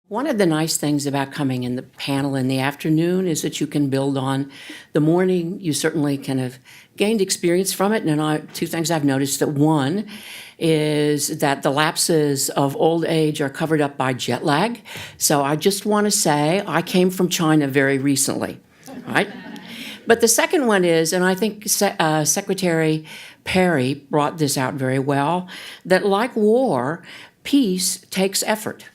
One of the nice things about coming in the panel in the afternoon is that you can build on the morning. You certainly kind of gained experience from it. And two things I've noticed: that one is that the lapses of old age are covered up by jet lag. So I just want to say I came from China very recently, right? But the second one is, and I think Secretary Perry brought this out very well, that like war, peace takes effort.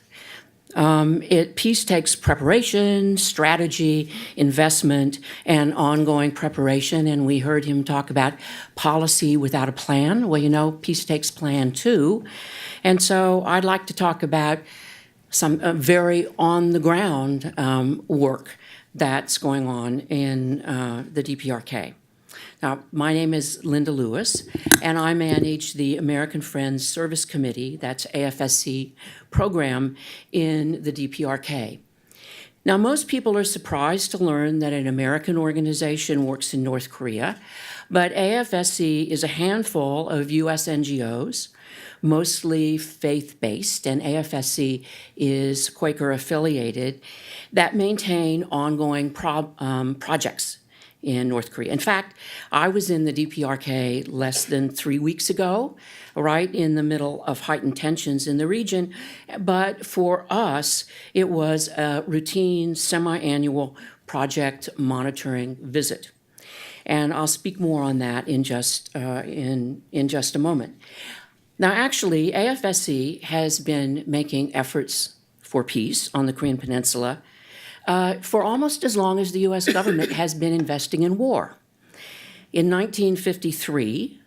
Peace takes preparation, strategy, investment, and ongoing preparation. And we heard him talk about policy without a plan. Well, you know, peace takes plan too. And so I'd like to talk about some very on-the-ground work that's going on in the DPRK. Now, my name is Linda Lewis, and I manage the American Friends Service Committee, that's AFSC program in the DPRK. Now, most people are surprised to learn that an American organization works in North Korea, but AFSC is a handful of U.S. NGOs, mostly faith-based, and AFSC is Quaker-affiliated, that maintain ongoing projects in North Korea. In fact, I was in the DPRK less than 3 weeks ago, right in the middle of heightened tensions in the region. But for us, it was a routine semi-annual project monitoring visit. And I'll speak more on that in just a moment. Now, actually, AFSC has been making efforts for peace on the Korean Peninsula for almost as long as the U.S. government has been investing in war. In 1953,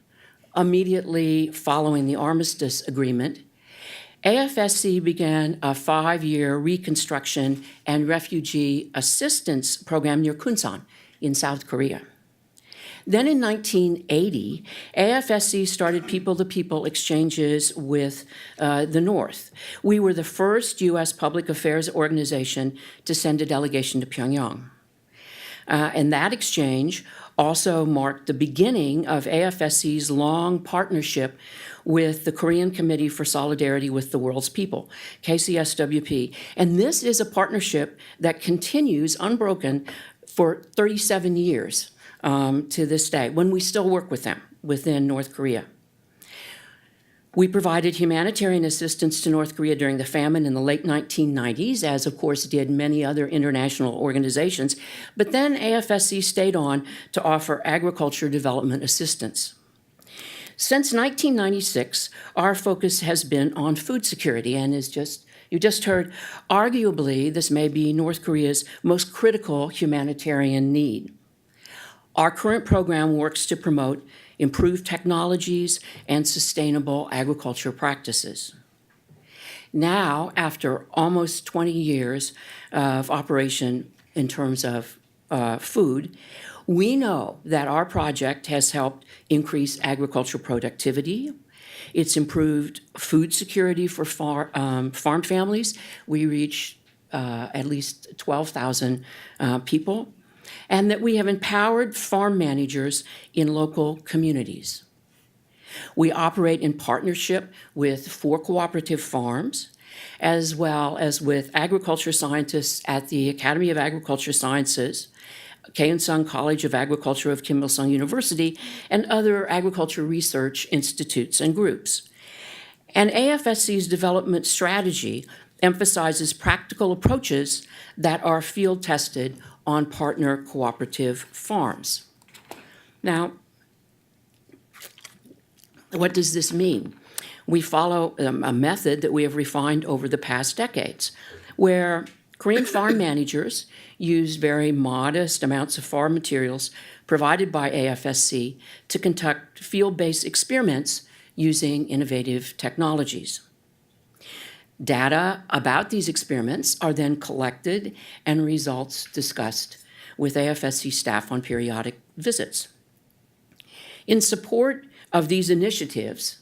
immediately following the Armistice Agreement, AFSC began a 5-year reconstruction and refugee assistance program near Kunsan in South Korea. Then in 1980, AFSC started people-to-people exchanges with the North. We were the first U.S. public affairs organization to send a delegation to Pyongyang. And that exchange also marked the beginning of AFSC's long partnership with the Korean Committee for Solidarity with the World's People, KCSWP. And this is a partnership that continues unbroken for 37 years. To this day, when we still work with them within North Korea. We provided humanitarian assistance to North Korea during the famine in the late 1990s, as of course did many other international organizations, but then AFSC stayed on to offer agriculture development assistance. Since 1996, our focus has been on food security, and you just heard, arguably this may be North Korea's most critical humanitarian need. Our current program works to promote improved technologies and sustainable agriculture practices. Now, after almost 20 years of operation in terms of food, we know that our project has helped increase agricultural productivity. It's improved food security for farm families. We reach at least 12,000 people. And that we have empowered farm managers in local communities. We operate in partnership with 4 cooperative farms, as well as with agriculture scientists at the Academy of Agriculture Sciences, Kaeun-sung College of Agriculture of Kim Il-sung University, and other agriculture research institutes and groups. And AFSC's development strategy emphasizes practical approaches that are field-tested on partner cooperative farms. Now, what does this mean? We follow a method that we have refined over the past decades, where Korean farm managers use very modest amounts of farm materials provided by AFSC to conduct field-based experiments using innovative technologies. Data about these experiments are then collected and results discussed with AFSC staff on periodic visits. In support of these initiatives,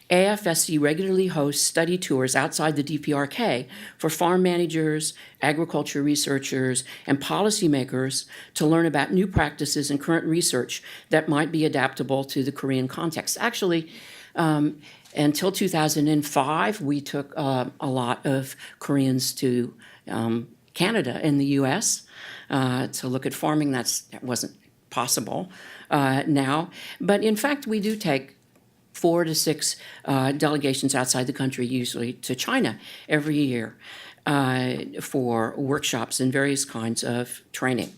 AFSC regularly hosts study tours outside the DPRK for farm managers, agriculture researchers, and policymakers to learn about new practices and current research that might be adaptable to the Korean context. Actually, Until 2005, we took a lot of Koreans to Canada and the U.S. To look at farming. That wasn't possible now. But in fact, we do take 4 to 6 delegations outside the country, usually to China, every year for workshops and various kinds of training.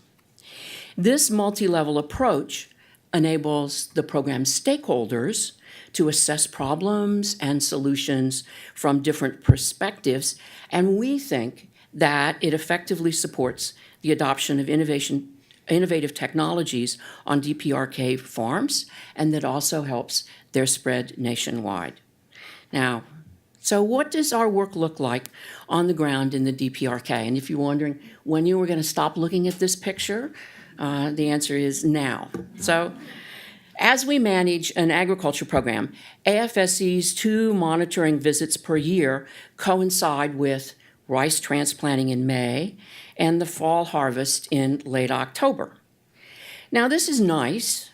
This multi-level approach enables the program stakeholders to assess problems and solutions from different perspectives, and we think that it effectively supports the adoption of innovative technologies on DPRK farms, and that also helps their spread nationwide. Now, so what does our work look like on the ground in the DPRK? And if you're wondering when you were going to stop looking at this picture, the answer is now. So as we manage an agriculture program, AFSC's 2 monitoring visits per year coincide with rice transplanting in May and the fall harvest in late October. Now, this is nice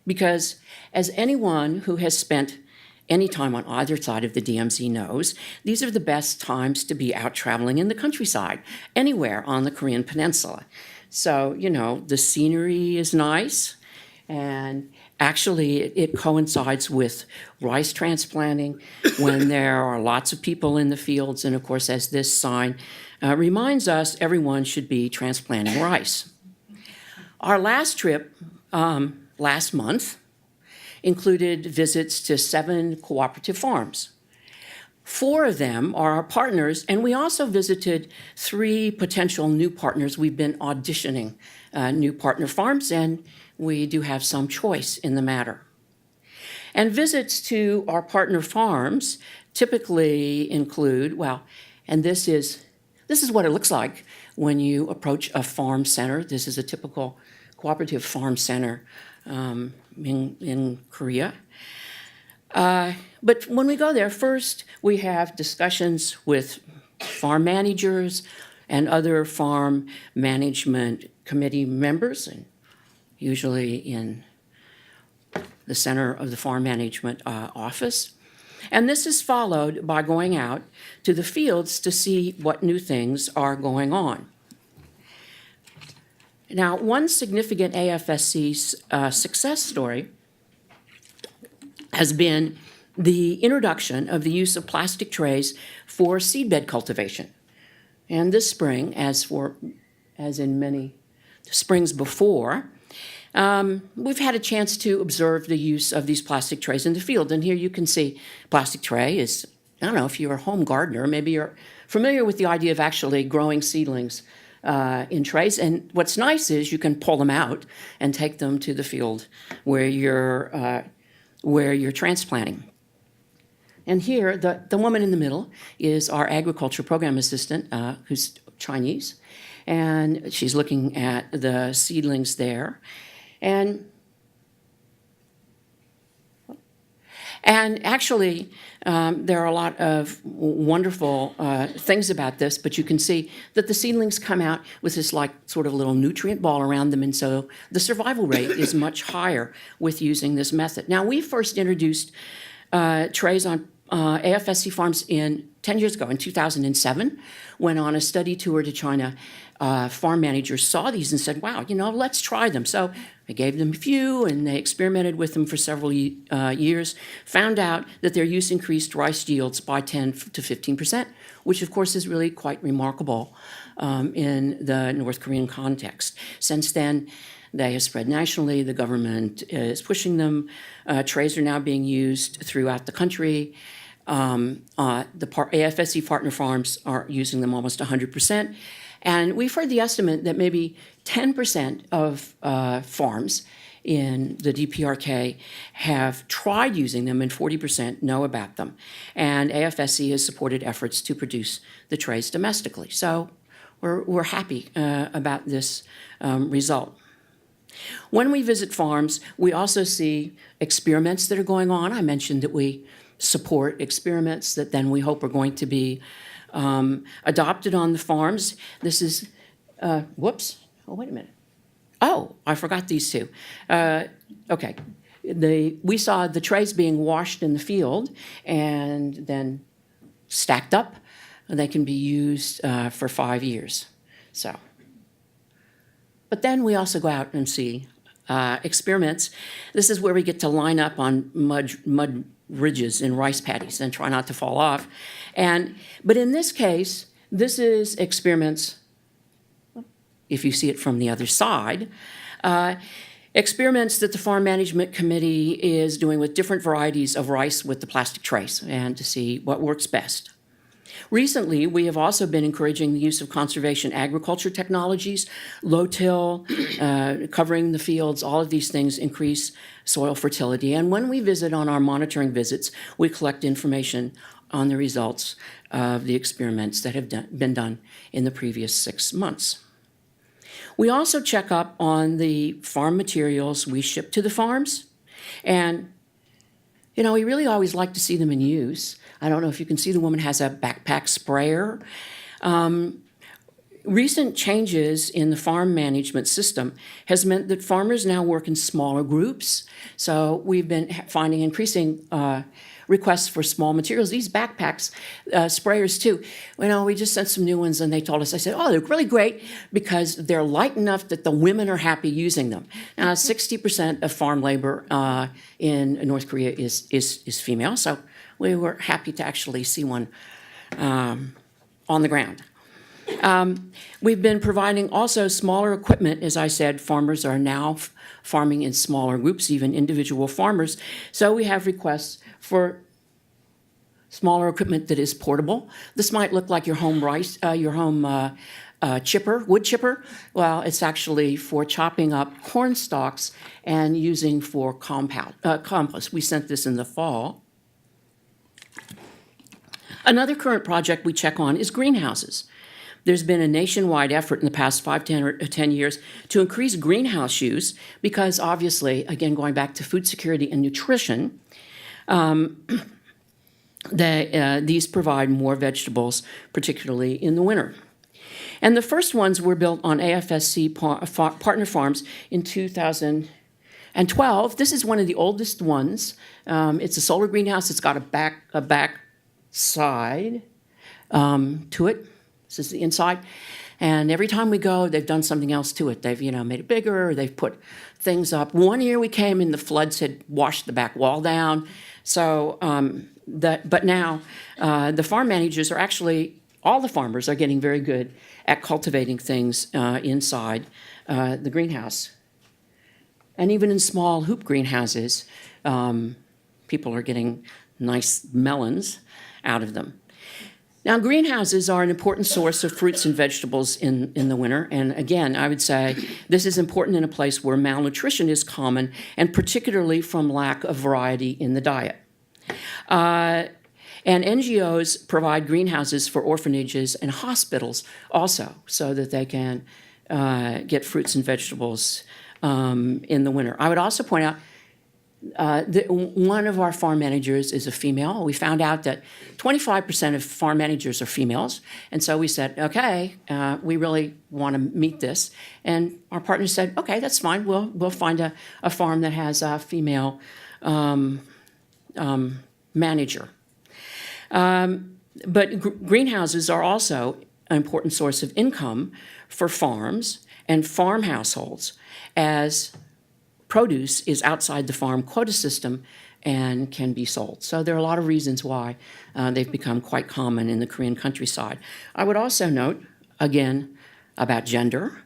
because, as anyone who has spent any time on either side of the DMZ knows, these are the best times to be out traveling in the countryside, anywhere on the Korean Peninsula. So, the scenery is nice, and actually it coincides with rice transplanting when there are lots of people in the fields, and of course, as this sign reminds us, everyone should be transplanting rice. Our last trip last month included visits to 7 cooperative farms. 4 of them are our partners, and we also visited 3 potential new partners. We've been auditioning new partner farms, and we do have some choice in the matter. And visits to our partner farms typically include, and this is what it looks like when you approach a farm center. This is a typical cooperative farm center in Korea. But when we go there, first we have discussions with farm managers and other farm management committee members, and usually in the center of the farm management office. And this is followed by going out to the fields to see what new things are going on. Now, one significant AFSC success story has been the introduction of the use of plastic trays for seedbed cultivation. And this spring, as in many springs before, we've had a chance to observe the use of these plastic trays in the field. And here you can see plastic tray is, I don't know, if you're a home gardener, maybe you're familiar with the idea of actually growing seedlings in trays. And what's nice is you can pull them out and take them to the field where you're transplanting. And here, the woman in the middle is our agriculture program assistant, who's Chinese, and she's looking at the seedlings there. And actually, there are a lot of wonderful things about this, but you can see that the seedlings come out with this sort of little nutrient ball around them, and so the survival rate is much higher with using this method. Now, we first introduced trays on AFSC farms 10 years ago, in 2007, when on a study tour to China, farm managers saw these and said, wow, let's try them. So I gave them a few, and they experimented with them for several years, found out that their use increased rice yields by 10 to 15%, which of course is really quite remarkable in the North Korean context. Since then, they have spread nationally. The government is pushing them. Trays are now being used throughout the country. AFSC partner farms are using them almost 100%. And we've heard the estimate that maybe 10% of farms in the DPRK have tried using them, and 40% know about them. And AFSC has supported efforts to produce the trays domestically. So we're happy about this result. When we visit farms, we also see experiments that are going on. I mentioned that we support experiments that then we hope are going to be adopted on the farms. This is, whoops, oh, wait a minute. Oh, I forgot these two. Okay. we saw the trays being washed in the field and then stacked up. And they can be used for 5 years. So, but then we also go out and see experiments. This is where we get to line up on mud ridges in rice paddies and try not to fall off. But in this case, this is experiments, if you see it from the other side, experiments that the Farm Management Committee is doing with different varieties of rice with the plastic trays and to see what works best. Recently, we have also been encouraging the use of conservation agriculture technologies, low-till, covering the fields. All of these things increase soil fertility. And when we visit on our monitoring visits, we collect information on the results of the experiments that have been done in the previous 6 months. We also check up on the farm materials we ship to the farms. And, you know, we really always like to see them in use. I don't know if you can see the woman has a backpack sprayer. Recent changes in the farm management system has meant that farmers now work in smaller groups. So we've been finding increasing requests for small materials. These backpacks, sprayers too. You know, we just sent some new ones and they told us, I said, oh, they're really great because they're light enough that the women are happy using them. Now, 60% of farm labor in North Korea is female, so we were happy to actually see one on the ground. We've been providing also smaller equipment. As I said, farmers are now farming in smaller groups, even individual farmers. So we have requests for smaller equipment that is portable. This might look like your home chipper, wood chipper. Well, it's actually for chopping up corn stalks and using for compost. We sent this in the fall. Another current project we check on is greenhouses. There's been a nationwide effort in the past 10 years to increase greenhouse use because obviously, again, going back to food security and nutrition, these provide more vegetables, particularly in the winter. And the first ones were built on AFSC partner farms in 2012. This is one of the oldest ones. It's a solar greenhouse. It's got a back side to it. This is the inside. And every time we go, they've done something else to it. They've, made it bigger, or they've put things up. One year we came and the floods had washed the back wall down. So, but now the farm managers are actually, all the farmers are getting very good at cultivating things inside the greenhouse. And even in small hoop greenhouses, people are getting nice melons out of them. Now, greenhouses are an important source of fruits and vegetables in the winter. And again, I would say this is important in a place where malnutrition is common, and particularly from lack of variety in the diet. And NGOs provide greenhouses for orphanages and hospitals also, so that they can get fruits and vegetables in the winter. I would also point out one of our farm managers is a female. We found out that 25% of farm managers are females. And so we said, okay, we really want to meet this. And our partner said, okay, that's fine. We'll find a farm that has a female manager. But greenhouses are also an important source of income for farms and farm households, as produce is outside the farm quota system and can be sold. So there are a lot of reasons why they've become quite common in the Korean countryside. I would also note, again, about gender,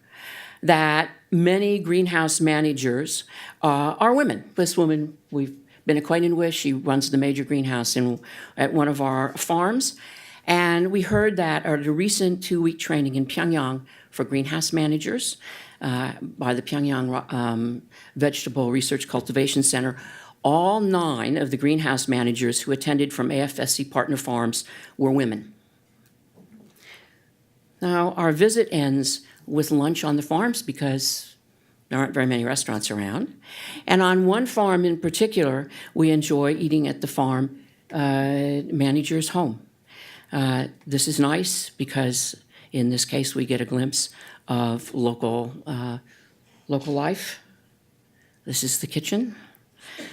that many greenhouse managers are women. This woman we've been acquainted with, she runs the major greenhouse at one of our farms. And we heard that at a recent 2-week training in Pyongyang for greenhouse managers by the Pyongyang Vegetable Research Cultivation Center, all 9 of the greenhouse managers who attended from AFSC partner farms were women. Now, our visit ends with lunch on the farms because there aren't very many restaurants around. And on one farm in particular, we enjoy eating at the farm manager's home. This is nice because in this case, we get a glimpse of local life. This is the kitchen.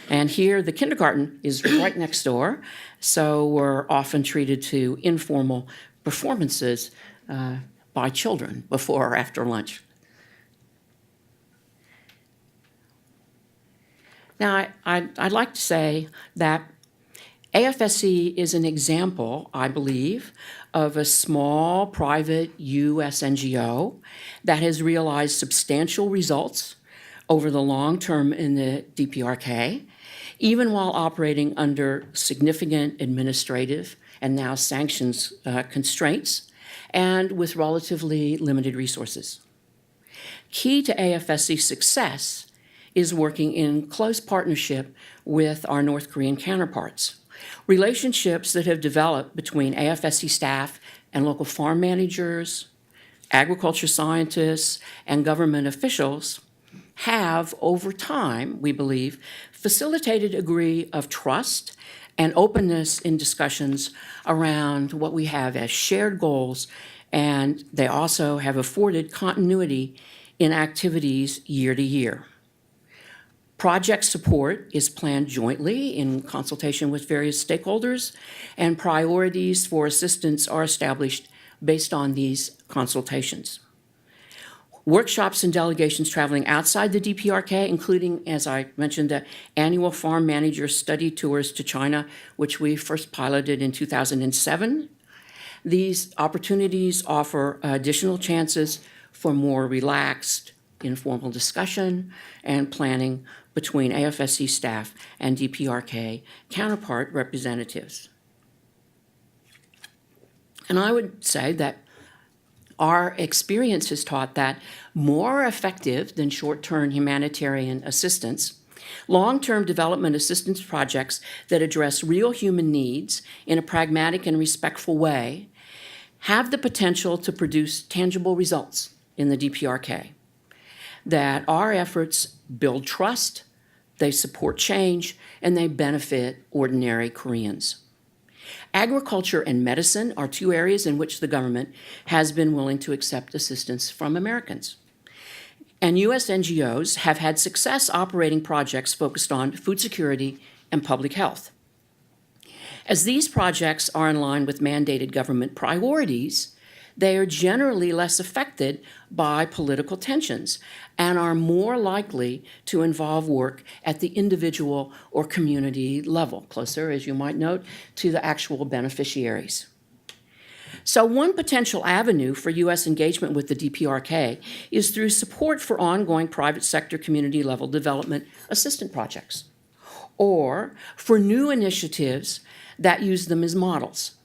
And here, the kindergarten is right next door, so we're often treated to informal performances by children before or after lunch. Now, I'd like to say that AFSC is an example, I believe, of a small private U.S. NGO that has realized substantial results over the long term in the DPRK, even while operating under significant administrative and now sanctions constraints and with relatively limited resources. Key to AFSC's success is working in close partnership with our North Korean counterparts. Relationships that have developed between AFSC staff and local farm managers, agriculture scientists, and government officials have, over time, we believe, facilitated a degree of trust and openness in discussions around what we have as shared goals, and they also have afforded continuity in activities year to year. Project support is planned jointly in consultation with various stakeholders, and priorities for assistance are established based on these consultations. Workshops and delegations traveling outside the DPRK, including, as I mentioned, the annual farm manager study tours to China, which we first piloted in 2007. These opportunities offer additional chances for more relaxed, informal discussion and planning between AFSC staff and DPRK counterpart representatives. And I would say that our experience has taught that more effective than short-term humanitarian assistance, long-term development assistance projects that address real human needs in a pragmatic and respectful way have the potential to produce tangible results in the DPRK. That our efforts build trust, they support change, and they benefit ordinary Koreans. Agriculture and medicine are two areas in which the government has been willing to accept assistance from Americans. And U.S. NGOs have had success operating projects focused on food security and public health. As these projects are in line with mandated government priorities, they are generally less affected by political tensions and are more likely to involve work at the individual or community level, closer, as you might note, to the actual beneficiaries. So one potential avenue for U.S. engagement with the DPRK is through support for ongoing private sector community level development assistance projects, or for new initiatives that use them as models.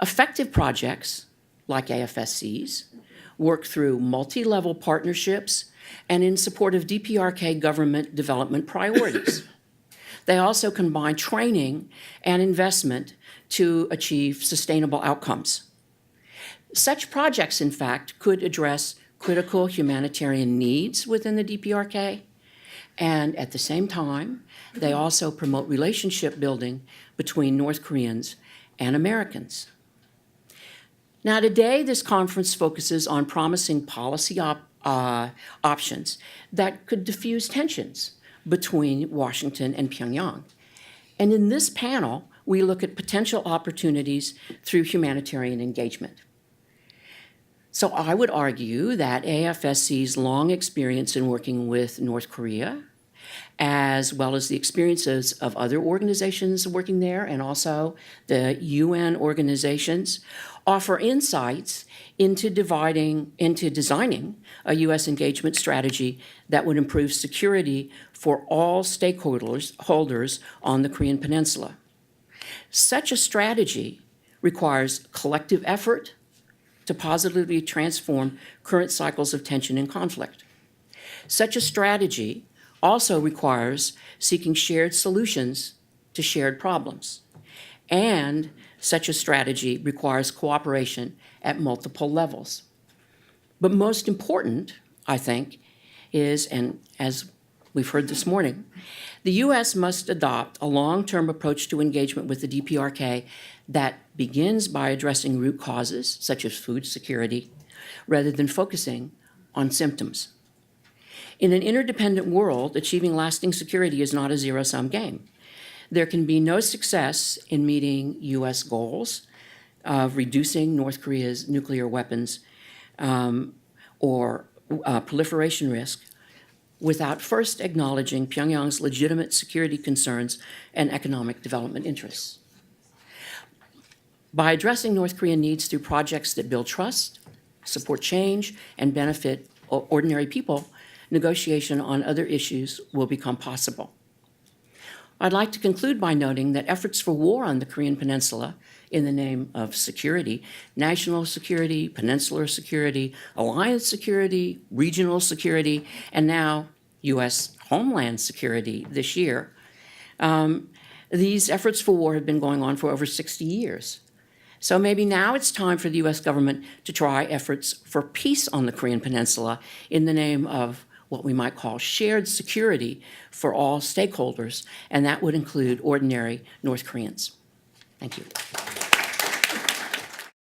Effective projects like AFSC's, work through multi-level partnerships and in support of DPRK government development priorities. They also combine training and investment to achieve sustainable outcomes. Such projects, in fact, could address critical humanitarian needs within the DPRK, and at the same time, they also promote relationship building between North Koreans and Americans. Now, today, this conference focuses on promising policy options that could diffuse tensions between Washington and Pyongyang. And in this panel, we look at potential opportunities through humanitarian engagement. So I would argue that AFSC's long experience in working with North Korea, as well as the experiences of other organizations working there and also the UN organizations, offer insights into designing a U.S. engagement strategy that would improve security for all stakeholders on the Korean Peninsula. Such a strategy requires collective effort to positively transform current cycles of tension and conflict. Such a strategy also requires seeking shared solutions to shared problems. And such a strategy requires cooperation at multiple levels. But most important, I think, is, and as we've heard this morning, the U.S. must adopt a long-term approach to engagement with the DPRK that begins by addressing root causes, such as food security, rather than focusing on symptoms. In an interdependent world, achieving lasting security is not a zero-sum game. There can be no success in meeting U.S. goals of reducing North Korea's nuclear weapons or proliferation risk without first acknowledging Pyongyang's legitimate security concerns and economic development interests. By addressing North Korean needs through projects that build trust, support change, and benefit ordinary people, negotiation on other issues will become possible. I'd like to conclude by noting that efforts for war on the Korean Peninsula in the name of security, national security, peninsular security, alliance security, regional security, and now U.S. homeland security this year, these efforts for war have been going on for over 60 years. So maybe now it's time for the U.S. government to try efforts for peace on the Korean Peninsula in the name of what we might call shared security for all stakeholders, and that would include ordinary North Koreans. Thank you.